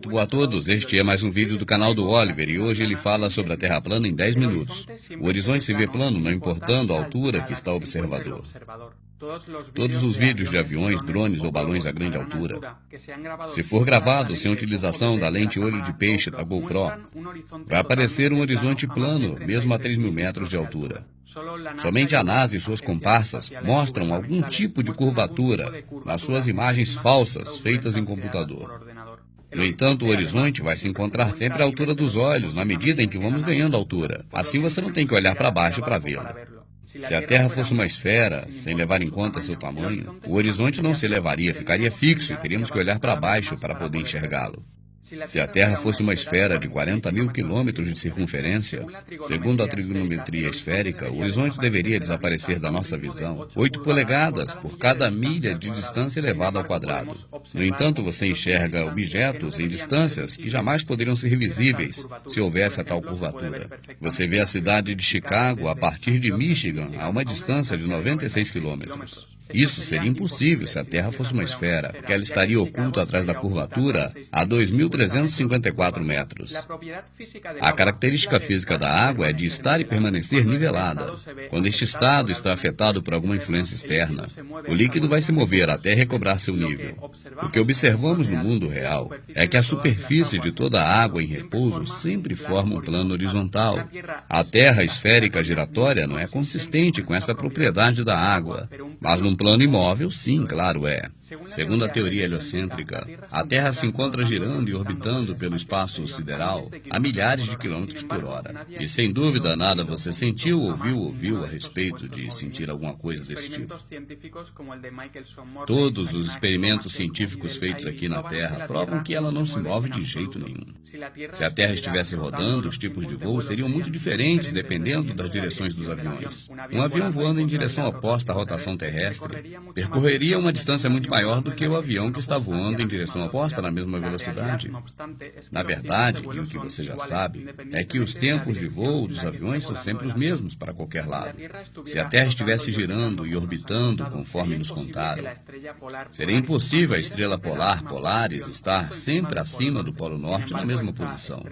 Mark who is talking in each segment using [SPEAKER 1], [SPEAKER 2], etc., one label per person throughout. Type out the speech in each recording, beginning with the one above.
[SPEAKER 1] Muito boa a todos, este é mais um vídeo do canal do Oliver e hoje ele fala sobre a Terra plana em 10 minutos. O horizonte se vê plano, não importando a altura que está o observador. Todos os vídeos de aviões, drones ou balões a grande altura, se for gravado sem utilização da lente olho de peixe da GoPro, vai aparecer um horizonte plano, mesmo a 3.000 metros de altura. Somente a NASA e suas comparsas mostram algum tipo de curvatura nas suas imagens falsas feitas em computador. No entanto, o horizonte vai se encontrar sempre à altura dos olhos, na medida em que vamos ganhando altura. Assim você não tem que olhar para baixo para vê-lo. Se a Terra fosse uma esfera, sem levar em conta seu tamanho, o horizonte não se elevaria, ficaria fixo e teríamos que olhar para baixo para poder enxergá-lo. Se a Terra fosse uma esfera de 40.000 quilômetros de circunferência, segundo a trigonometria esférica, o horizonte deveria desaparecer da nossa visão 8 polegadas por cada milha de distância elevada ao quadrado. No entanto, você enxerga objetos em distâncias que jamais poderiam ser visíveis se houvesse a tal curvatura. Você vê a cidade de Chicago a partir de Michigan a uma distância de 96 quilômetros. Isso seria impossível se a Terra fosse uma esfera, porque ela estaria oculta atrás da curvatura a 2.354 metros. A característica física da água é de estar e permanecer nivelada. Quando este estado está afetado por alguma influência externa, o líquido vai se mover até recobrar seu nível. O que observamos no mundo real é que a superfície de toda a água em repouso sempre forma um plano horizontal. A Terra esférica giratória não é consistente com essa propriedade da água, mas num plano imóvel, sim, claro é. Segundo a teoria heliocêntrica, a Terra se encontra girando e orbitando pelo espaço sideral a milhares de quilômetros por hora. E sem dúvida nada você sentiu ou ouviu a respeito de sentir alguma coisa desse tipo. Todos os experimentos científicos feitos aqui na Terra provam que ela não se move de jeito nenhum. Se a Terra estivesse rodando, os tipos de voo seriam muito diferentes dependendo das direções dos aviões. Um avião voando em direção oposta à rotação terrestre percorreria uma distância muito maior do que o avião que está voando em direção oposta na mesma velocidade. Na verdade, e o que você já sabe, é que os tempos de voo dos aviões são sempre os mesmos para qualquer lado. Se a Terra estivesse girando e orbitando conforme nos contaram, seria impossível a estrela polar Polaris estar sempre acima do Polo Norte na mesma posição.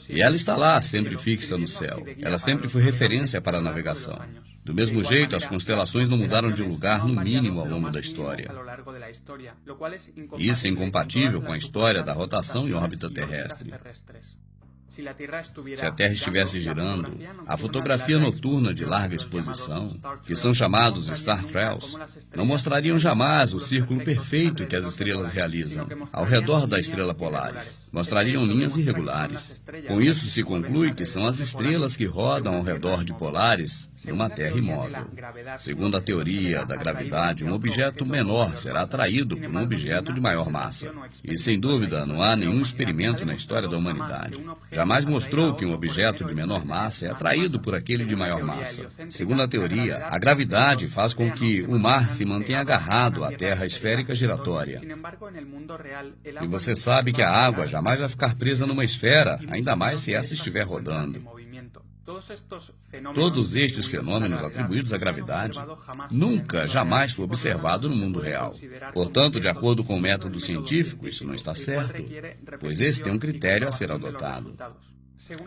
[SPEAKER 1] E ela está lá, sempre fixa no céu. Ela sempre foi referência para a navegação. Do mesmo jeito, as constelações não mudaram de lugar no mínimo ao longo da história. Isso é incompatível com a história da rotação em órbita terrestre. Se a Terra estivesse girando, a fotografia noturna de larga exposição, que são chamados Star Trails, não mostrariam jamais o círculo perfeito que as estrelas realizam ao redor da estrela Polaris. Mostrariam linhas irregulares. Com isso se conclui que são as estrelas que rodam ao redor de Polaris numa Terra imóvel. Segundo a teoria da gravidade, um objeto menor será atraído por um objeto de maior massa. E sem dúvida não há nenhum experimento na história da humanidade jamais mostrou que um objeto de menor massa é atraído por aquele de maior massa. Segundo a teoria, a gravidade faz com que o mar se mantenha agarrado à Terra esférica giratória. E você sabe que a água jamais vai ficar presa numa esfera, ainda mais se essa estiver rodando. Todos estes fenômenos atribuídos à gravidade nunca, jamais foi observado no mundo real. Portanto, de acordo com o método científico, isso não está certo, pois esse tem um critério a ser adotado.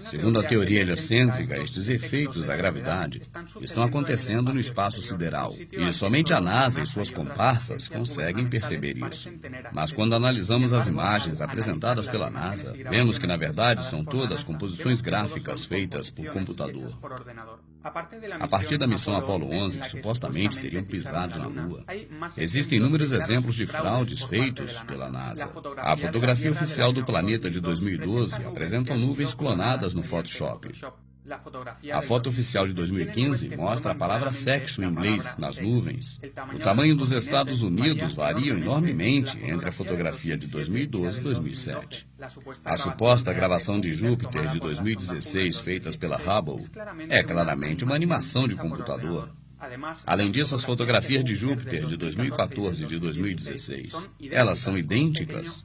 [SPEAKER 1] Segundo a teoria heliocêntrica, estes efeitos da gravidade estão acontecendo no espaço sideral, e somente a NASA e suas comparsas conseguem perceber isso. Mas quando analisamos as imagens apresentadas pela NASA, vemos que na verdade são todas composições gráficas feitas por computador. A partir da missão Apollo 11, que supostamente teriam pisado na Lua, existem inúmeros exemplos de fraudes feitos pela NASA. A fotografia oficial do planeta de 2012 apresenta nuvens clonadas no Photoshop. A foto oficial de 2015 mostra a palavra sexo em inglês nas nuvens. O tamanho dos Estados Unidos varia enormemente entre a fotografia de 2012 e 2007. A suposta gravação de Júpiter de 2016, feitas pela Hubble, é claramente uma animação de computador. Além disso, as fotografias de Júpiter de 2014 e de 2016, elas são idênticas.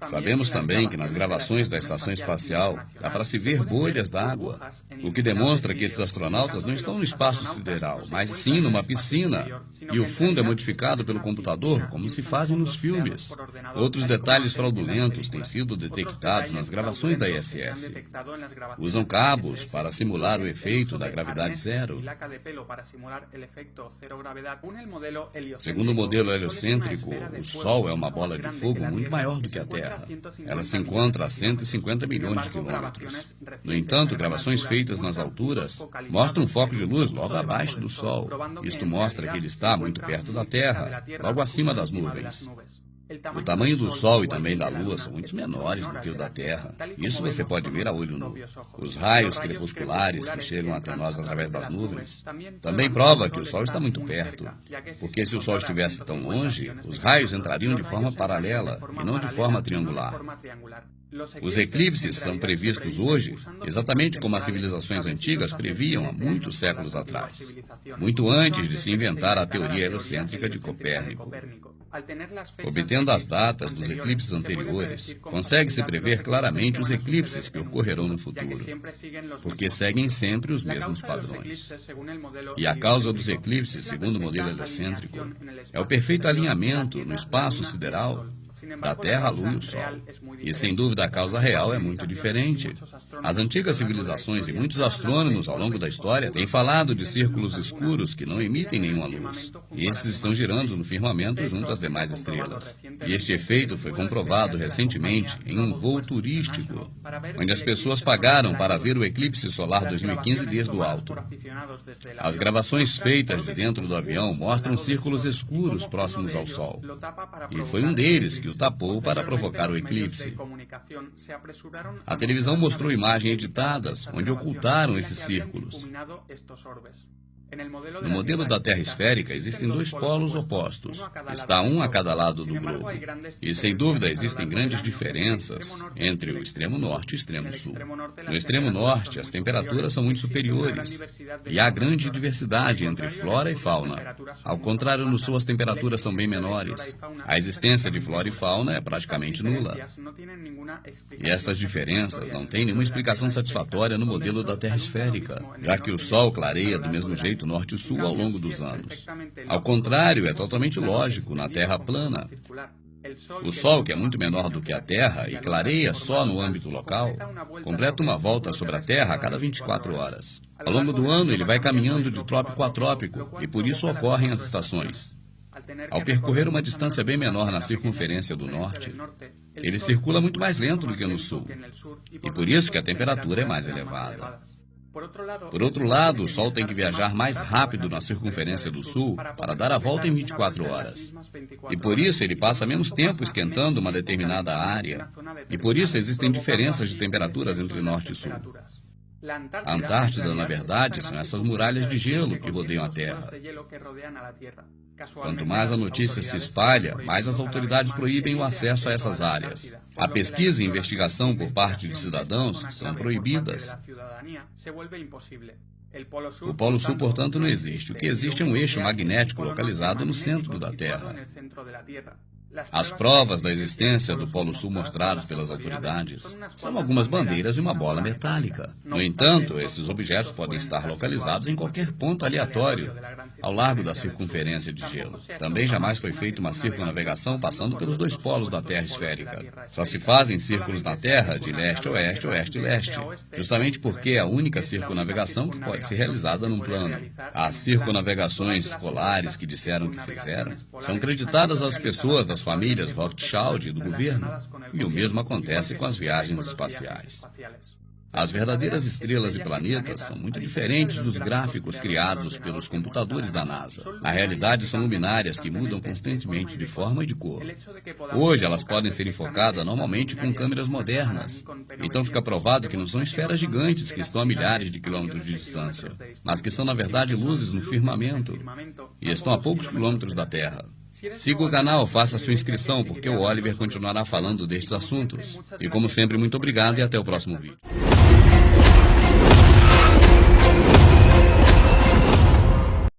[SPEAKER 1] Sabemos também que nas gravações da estação espacial dá para se ver bolhas d'água, o que demonstra que esses astronautas não estão no espaço sideral, mas sim numa piscina, e o fundo é modificado pelo computador, como se fazem nos filmes. Outros detalhes fraudulentos têm sido detectados nas gravações da ISS. Usam cabos para simular o efeito da gravidade zero. Segundo o modelo heliocêntrico, o Sol é uma bola de fogo muito maior do que a Terra. Ela se encontra a 150 milhões de quilômetros. No entanto, gravações feitas nas alturas mostram um foco de luz logo abaixo do Sol. Isto mostra que ele está muito perto da Terra, logo acima das nuvens. O tamanho do Sol e também da Lua são muito menores do que o da Terra. Isso você pode ver a olho nu. Os raios crepusculares que chegam até nós através das nuvens também prova que o Sol está muito perto, porque se o Sol estivesse tão longe, os raios entrariam de forma paralela e não de forma triangular. Os eclipses são previstos hoje exatamente como as civilizações antigas previam há muitos séculos atrás, muito antes de se inventar a teoria heliocêntrica de Copérnico. Obtendo as datas dos eclipses anteriores, consegue-se prever claramente os eclipses que ocorrerão no futuro, porque seguem sempre os mesmos padrões. E a causa dos eclipses, segundo o modelo heliocêntrico, é o perfeito alinhamento no espaço sideral da Terra, a Lua e o Sol. E, sem dúvida, a causa real é muito diferente. As antigas civilizações e muitos astrônomos ao longo da história têm falado de círculos escuros que não emitem nenhuma luz. E esses estão girando no firmamento junto às demais estrelas. E este efeito foi comprovado recentemente em um voo turístico, onde as pessoas pagaram para ver o eclipse solar 2015 desde o alto. As gravações feitas de dentro do avião mostram círculos escuros próximos ao Sol. E foi um deles que o tapou para provocar o eclipse. A televisão mostrou imagens editadas onde ocultaram esses círculos. No modelo da Terra esférica, existem dois polos opostos. Está um a cada lado do globo. E, sem dúvida, existem grandes diferenças entre o extremo norte e o extremo sul. No extremo norte, as temperaturas são muito superiores e há grande diversidade entre flora e fauna. Ao contrário, no sul, as temperaturas são bem menores. A existência de flora e fauna é praticamente nula. E estas diferenças não têm nenhuma explicação satisfatória no modelo da Terra esférica, já que o Sol clareia do mesmo jeito norte e sul ao longo dos anos. Ao contrário, é totalmente lógico na Terra plana. O Sol, que é muito menor do que a Terra e clareia só no âmbito local, completa uma volta sobre a Terra a cada 24 horas. Ao longo do ano, ele vai caminhando de trópico a trópico e por isso ocorrem as estações. Ao percorrer uma distância bem menor na circunferência do norte, ele circula muito mais lento do que no sul, e por isso que a temperatura é mais elevada. Por outro lado, o Sol tem que viajar mais rápido na circunferência do Sul para dar a volta em 24 horas. E por isso ele passa menos tempo esquentando uma determinada área. E por isso existem diferenças de temperaturas entre Norte e Sul. A Antártida, na verdade, são essas muralhas de gelo que rodeiam a Terra. Quanto mais a notícia se espalha, mais as autoridades proíbem o acesso a essas áreas. A pesquisa e investigação por parte de cidadãos são proibidas. O Polo Sul, portanto, não existe. O que existe é um eixo magnético localizado no centro da Terra. As provas da existência do Polo Sul mostradas pelas autoridades são algumas bandeiras e uma bola metálica. No entanto, esses objetos podem estar localizados em qualquer ponto aleatório ao largo da circunferência de gelo. Também jamais foi feita uma circunnavegação passando pelos dois polos da Terra esférica. Só se fazem círculos na Terra de leste a oeste, oeste e leste, justamente porque é a única circunnavegação que pode ser realizada num plano. As circunnavegações polares que disseram que fizeram são creditadas às pessoas das famílias Rothschild e do governo, e o mesmo acontece com as viagens espaciais. As verdadeiras estrelas e planetas são muito diferentes dos gráficos criados pelos computadores da NASA. Na realidade, são luminárias que mudam constantemente de forma e de cor. Hoje, elas podem ser enfocadas normalmente com câmeras modernas. Então fica provado que não são esferas gigantes que estão a milhares de quilômetros de distância, mas que são, na verdade, luzes no firmamento e estão a poucos quilômetros da Terra. Siga o canal, faça sua inscrição, porque o Oliver continuará falando destes assuntos. E como sempre, muito obrigado e até o próximo vídeo.